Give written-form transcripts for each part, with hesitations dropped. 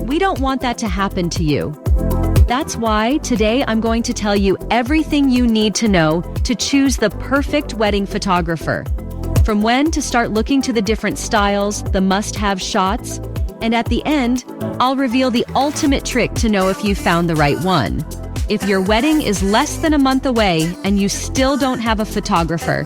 we don't want that to happen to you. That's why today I'm going to tell you everything you need to know to choose the perfect wedding photographer. From when to start looking to the different styles, the must-have shots, and at the end, I'll reveal the ultimate trick to know if you found the right one. If your wedding is less than a month away and you still don't have a photographer,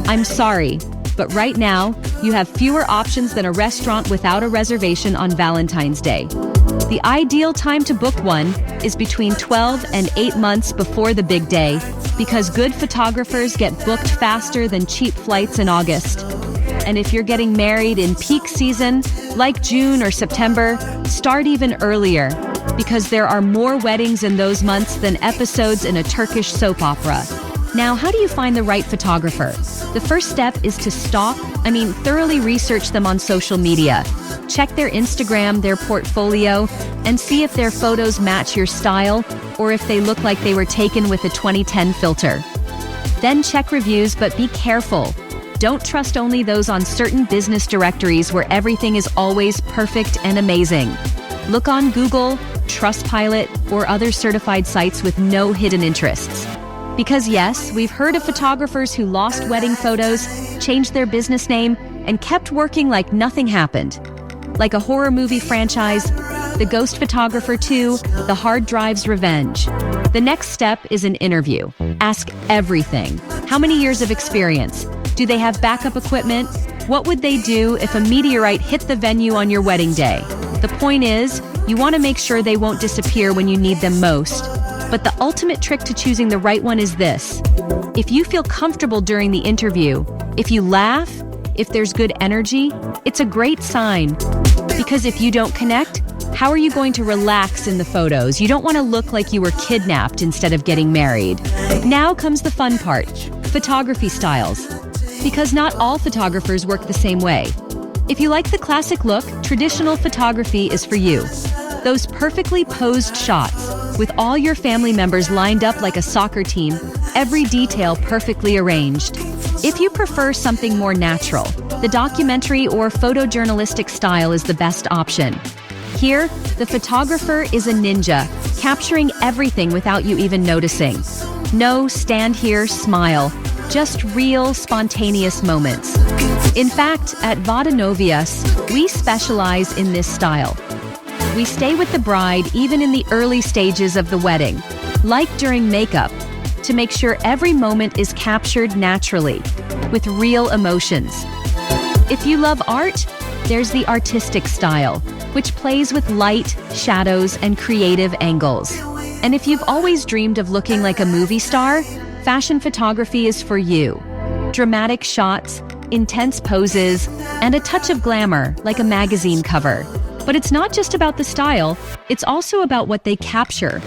I'm sorry, but right now, you have fewer options than a restaurant without a reservation on Valentine's Day. The ideal time to book one is between 12 and 8 months before the big day, because good photographers get booked faster than cheap flights in August. And if you're getting married in peak season, like June or September, start even earlier, because there are more weddings in those months than episodes in a Turkish soap opera. Now, how do you find the right photographer? The first step is to thoroughly research them on social media. Check their Instagram, their portfolio, and see if their photos match your style or if they look like they were taken with a 2010 filter. Then check reviews, but be careful. Don't trust only those on certain business directories where everything is always perfect and amazing. Look on Google, Trustpilot, or other certified sites with no hidden interests. Because yes, we've heard of photographers who lost wedding photos, changed their business name, and kept working like nothing happened. Like a horror movie franchise, The Ghost Photographer 2, The Hard Drive's Revenge. The next step is an interview. Ask everything. How many years of experience? Do they have backup equipment? What would they do if a meteorite hit the venue on your wedding day? The point is, you want to make sure they won't disappear when you need them most. But the ultimate trick to choosing the right one is this. If you feel comfortable during the interview, if you laugh, if there's good energy, it's a great sign. Because if you don't connect, how are you going to relax in the photos? You don't want to look like you were kidnapped instead of getting married. Now comes the fun part, photography styles. Because not all photographers work the same way. If you like the classic look, traditional photography is for you. Those perfectly posed shots, with all your family members lined up like a soccer team, every detail perfectly arranged. If you prefer something more natural, the documentary or photojournalistic style is the best option. Here, the photographer is a ninja, capturing everything without you even noticing. No stand here, smile, just real, spontaneous moments. In fact, at Vada Novias, we specialize in this style. We stay with the bride even in the early stages of the wedding, like during makeup, to make sure every moment is captured naturally, with real emotions. If you love art, there's the artistic style, which plays with light, shadows, and creative angles. And if you've always dreamed of looking like a movie star, fashion photography is for you. Dramatic shots, intense poses, and a touch of glamour, like a magazine cover. But it's not just about the style, it's also about what they capture.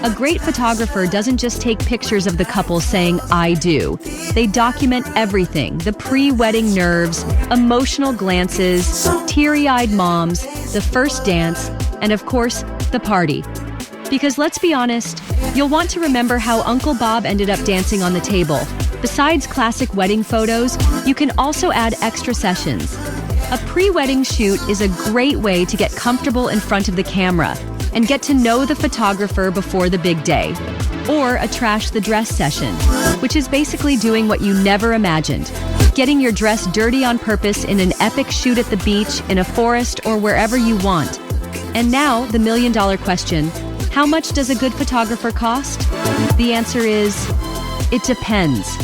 A great photographer doesn't just take pictures of the couple saying, "I do." They document everything, the pre-wedding nerves, emotional glances, teary-eyed moms, the first dance, and of course, the party. Because let's be honest, you'll want to remember how Uncle Bob ended up dancing on the table. Besides classic wedding photos, you can also add extra sessions. A pre-wedding shoot is a great way to get comfortable in front of the camera and get to know the photographer before the big day. Or a trash the dress session, which is basically doing what you never imagined. Getting your dress dirty on purpose in an epic shoot at the beach, in a forest, or wherever you want. And now, the million-dollar question. How much does a good photographer cost? The answer is, it depends.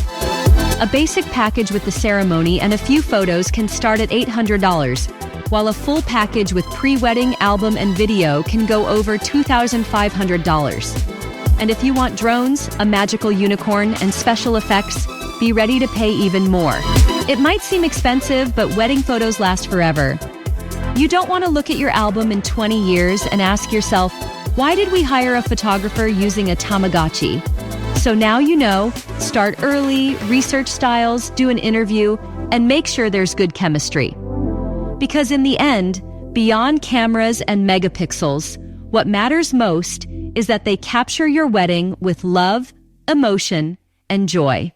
A basic package with the ceremony and a few photos can start at $800, while a full package with pre-wedding album and video can go over $2,500. And if you want drones, a magical unicorn, and special effects, be ready to pay even more. It might seem expensive, but wedding photos last forever. You don't want to look at your album in 20 years and ask yourself, why did we hire a photographer using a Tamagotchi? So now you know, start early, research styles, do an interview, and make sure there's good chemistry. Because in the end, beyond cameras and megapixels, what matters most is that they capture your wedding with love, emotion, and joy.